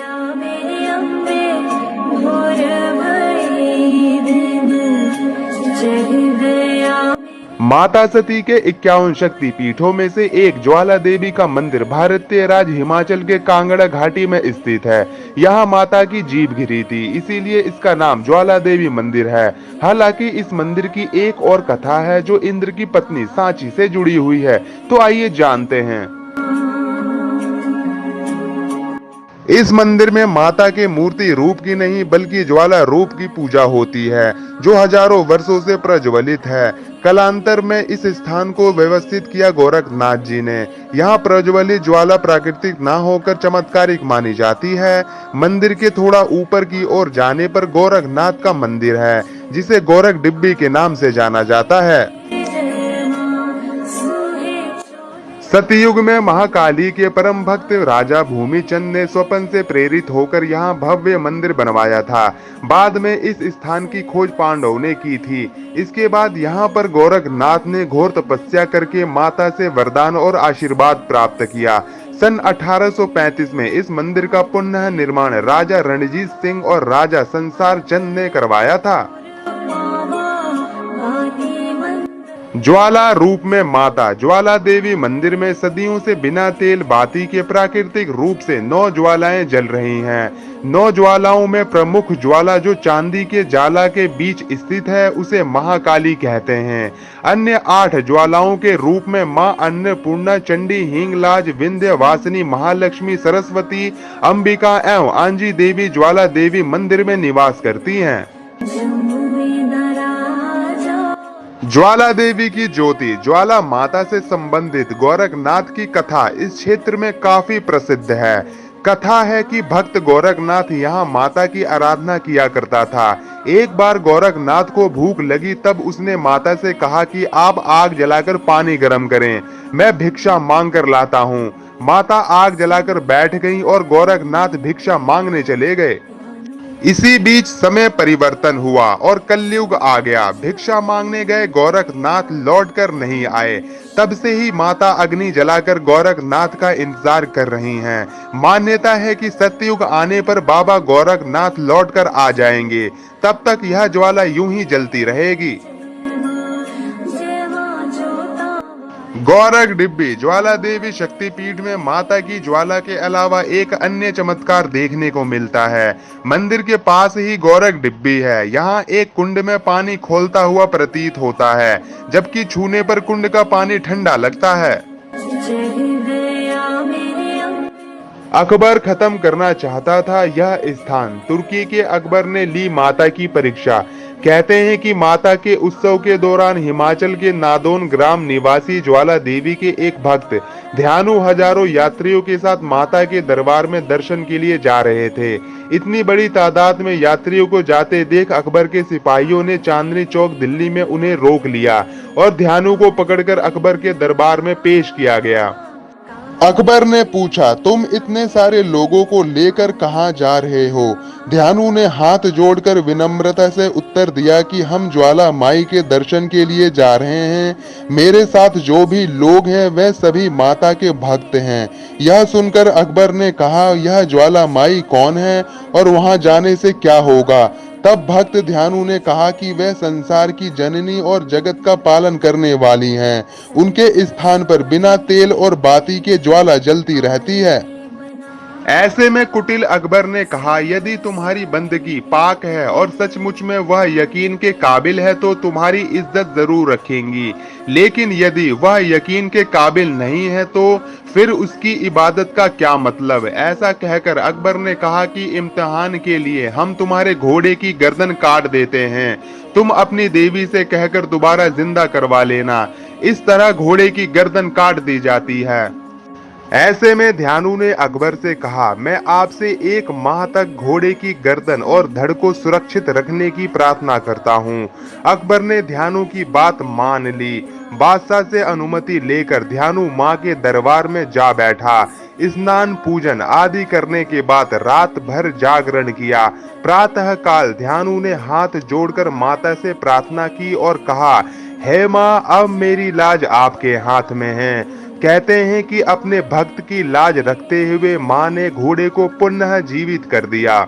मेरी अम्बे भोर भई दिन जग गया। माता सती के 51 शक्ति पीठों में से एक ज्वाला देवी का मंदिर भारतीय राज्य हिमाचल के कांगड़ा घाटी में स्थित है। यहाँ माता की जीभ गिरी थी, इसीलिए इसका नाम ज्वाला देवी मंदिर है। हालांकि इस मंदिर की एक और कथा है जो इंद्र की पत्नी सांची से जुड़ी हुई है, तो आइए जानते हैं। इस मंदिर में माता के मूर्ति रूप की नहीं बल्कि ज्वाला रूप की पूजा होती है, जो हजारों वर्षों से प्रज्वलित है। कालांतर में इस स्थान को व्यवस्थित किया गोरखनाथ जी ने। यहाँ प्रज्वलित ज्वाला प्राकृतिक ना होकर चमत्कारिक मानी जाती है। मंदिर के थोड़ा ऊपर की ओर जाने पर गोरखनाथ का मंदिर है, जिसे गोरख डिब्बी के नाम से जाना जाता है। सतयुग में महाकाली के परम भक्त राजा भूमिचंद ने स्वप्न से प्रेरित होकर यहाँ भव्य मंदिर बनवाया था। बाद में इस स्थान की खोज पांडवों ने की थी। इसके बाद यहाँ पर गोरखनाथ ने घोर तपस्या करके माता से वरदान और आशीर्वाद प्राप्त किया। सन 1835 में इस मंदिर का पुनः निर्माण राजा रणजीत सिंह और राजा संसार चंद ने करवाया था। ज्वाला रूप में माता ज्वाला देवी मंदिर में सदियों से बिना तेल बाती के प्राकृतिक रूप से 9 ज्वालाएं जल रही हैं। 9 ज्वालाओं में प्रमुख ज्वाला जो चांदी के जाला के बीच स्थित है उसे महाकाली कहते हैं। अन्य 8 ज्वालाओं के रूप में मां अन्नपूर्णा, चंडी, हिंगलाज, विंध्यवासिनी, महालक्ष्मी, सरस्वती, अंबिका एवं आंजी देवी ज्वाला देवी मंदिर में निवास करती हैं। ज्वाला देवी की ज्योति ज्वाला माता से संबंधित गोरखनाथ की कथा इस क्षेत्र में काफी प्रसिद्ध है। कथा है कि भक्त गोरखनाथ यहाँ माता की आराधना किया करता था। एक बार गोरखनाथ को भूख लगी, तब उसने माता से कहा कि आप आग जलाकर पानी गर्म करें, मैं भिक्षा मांग कर लाता हूँ। माता आग जलाकर बैठ गईं और गोरखनाथ भिक्षा मांगने चले गए। इसी बीच समय परिवर्तन हुआ और कलयुग आ गया। भिक्षा मांगने गए गोरखनाथ लौटकर नहीं आए। तब से ही माता अग्नि जलाकर गोरखनाथ का इंतजार कर रही हैं। मान्यता है कि सतयुग आने पर बाबा गोरखनाथ लौटकर आ जाएंगे, तब तक यह ज्वाला यूं ही जलती रहेगी। गोरख डिब्बी ज्वाला देवी शक्तिपीठ में माता की ज्वाला के अलावा एक अन्य चमत्कार देखने को मिलता है। मंदिर के पास ही गोरख डिब्बी है। यहाँ एक कुंड में पानी खौलता हुआ प्रतीत होता है, जबकि छूने पर कुंड का पानी ठंडा लगता है। अकबर खत्म करना चाहता था यह स्थान। तुर्की के अकबर ने ली माता की परीक्षा। कहते हैं कि माता के उत्सव के दौरान हिमाचल के नादौन ग्राम निवासी ज्वाला देवी के एक भक्त ध्यानु हजारों यात्रियों के साथ माता के दरबार में दर्शन के लिए जा रहे थे। इतनी बड़ी तादाद में यात्रियों को जाते देख अकबर के सिपाहियों ने चांदनी चौक दिल्ली में उन्हें रोक लिया और ध्यानु को पकड़कर अकबर के दरबार में पेश किया गया। अकबर ने पूछा, तुम इतने सारे लोगों को लेकर कहाँ जा रहे हो? ध्यानु ने हाथ जोड़कर विनम्रता से उत्तर दिया कि हम ज्वाला माई के दर्शन के लिए जा रहे हैं। मेरे साथ जो भी लोग हैं वे सभी माता के भक्त हैं। यह सुनकर अकबर ने कहा, यह ज्वाला माई कौन है और वहां जाने से क्या होगा? तब भक्त ध्यानु ने कहा कि वे संसार की जननी और जगत का पालन करने वाली हैं। उनके स्थान पर बिना तेल और बाती के ज्वाला जलती रहती है। ऐसे में कुटिल अकबर ने कहा, यदि तुम्हारी बंदगी पाक है और सचमुच में वह यकीन के काबिल है तो तुम्हारी इज्जत जरूर रखेंगी, लेकिन यदि वह यकीन के काबिल नहीं है तो फिर उसकी इबादत का क्या मतलब? ऐसा कहकर अकबर ने कहा कि इम्तिहान के लिए हम तुम्हारे घोड़े की गर्दन काट देते हैं, तुम अपनी देवी से कहकर दोबारा जिंदा करवा लेना। इस तरह घोड़े की गर्दन काट दी जाती है। ऐसे में ध्यानु ने अकबर से कहा, मैं आपसे 1 माह तक घोड़े की गर्दन और धड़ को सुरक्षित रखने की प्रार्थना करता हूँ। अकबर ने ध्यानु की बात मान ली। बादशाह से अनुमति लेकर ध्यानु माँ के दरबार में जा बैठा। स्नान पूजन आदि करने के बाद रात भर जागरण किया। प्रातः काल ध्यानु ने हाथ जोड़कर माता से प्रार्थना की और कहा, हे माँ, अब मेरी लाज आपके हाथ में है। कहते हैं कि अपने भक्त की लाज रखते हुए मां ने घोड़े को पुनः जीवित कर दिया।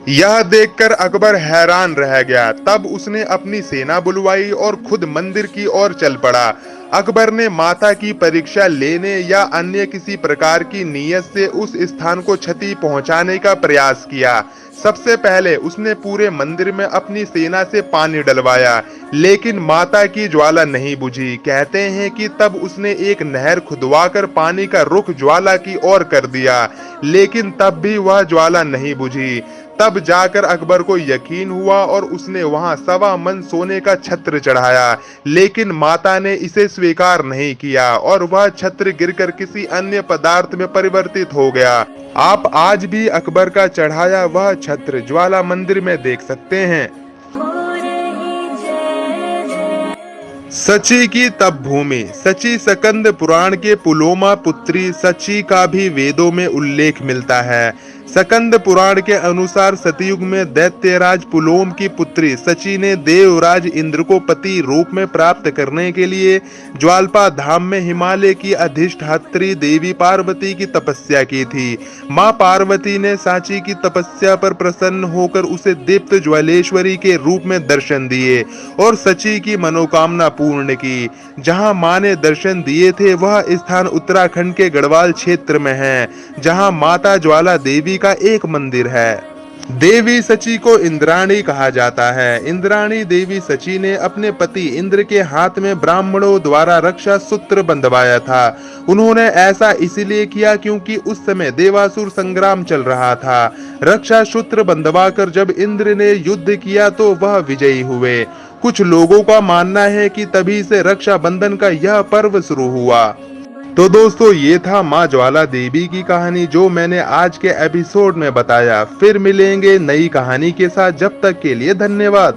यह देखकर अकबर हैरान रह गया। तब उसने अपनी सेना बुलवाई और खुद मंदिर की ओर चल पड़ा। अकबर ने माता की परीक्षा लेने या अन्य किसी प्रकार की नीयत से उस स्थान को क्षति पहुंचाने का प्रयास किया। सबसे पहले उसने पूरे मंदिर में अपनी सेना से पानी डलवाया, लेकिन माता की ज्वाला नहीं बुझी। कहते हैं कि तब उसने एक नहर खुदवाकर पानी का रुख ज्वाला की ओर कर दिया, लेकिन तब भी वह ज्वाला नहीं बुझी। तब जाकर अकबर को यकीन हुआ और उसने वहां 1.25 मन सोने का छत्र चढ़ाया, लेकिन माता ने इसे स्वीकार नहीं किया और वह छत्र गिरकर किसी अन्य पदार्थ में परिवर्तित हो गया। आप आज भी अकबर का चढ़ाया वह छत्र ज्वाला मंदिर में देख सकते हैं। हो रही जय जय। सची की तप भूमि। सची सकंद पुराण के पुलोमा पुत्री सची का भी वेदों में उल्लेख मिलता है। सकंद पुराण के अनुसार सतयुग में दैत्यराज पुलोम की पुत्री सची ने देवराज इंद्र को पति रूप में प्राप्त करने के लिए ज्वाल्पा धाम में हिमालय की अधिष्ठात्री देवी पार्वती की तपस्या की थी। मां पार्वती ने साची की तपस्या पर प्रसन्न होकर उसे दीप्त ज्वालेश्वरी के रूप में दर्शन दिए और सची की मनोकामना पूर्ण की। जहां मां ने दर्शन दिए थे वह स्थान उत्तराखंड के गढ़वाल क्षेत्र में है, जहां माता ज्वाला देवी का एक मंदिर है। देवी सची को इंद्राणी कहा जाता है। इंद्राणी देवी सची ने अपने पति इंद्र के हाथ में ब्राह्मणों द्वारा रक्षा सूत्र बंधवाया था। उन्होंने ऐसा इसलिए किया क्योंकि उस समय देवासुर संग्राम चल रहा था। रक्षा सूत्र बंधवाकर जब इंद्र ने युद्ध किया तो वह विजयी हुए। कुछ लोगों का मानना है कि तभी से रक्षा बंधन का यह पर्व शुरू हुआ। तो दोस्तों, ये था माँ ज्वाला देवी की कहानी जो मैंने आज के एपिसोड में बताया। फिर मिलेंगे नई कहानी के साथ, जब तक के लिए धन्यवाद।